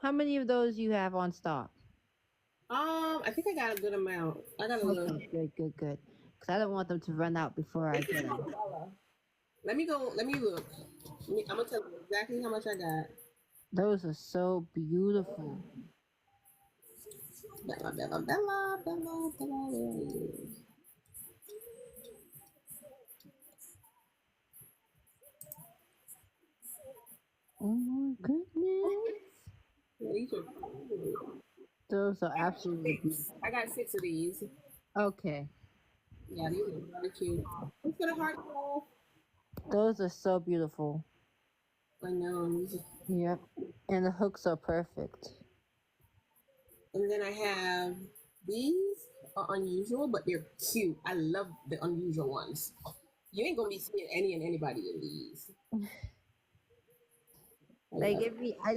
How many of those you have on stock? I think I got a good amount. I got a little. Okay, good, good, good. Because I don't want them to run out before I It's get a small them. dollar. Let me go. Let me look. I'm gonna tell you exactly how much I got. Those are so beautiful. Bella, Bella, Bella, Bella, Bella. Where are you? Oh my goodness. Yeah, these are cool. Those are I got absolutely six. beautiful. I got six of these. Okay. Yeah, these are really cute. Thanks for the heart roll. Those are so beautiful. I know. Yep. And the hooks are perfect. And then I have these are unusual, but they're cute. I love the unusual ones. You ain't gonna be seeing any and anybody in these. I Like love if it. me, I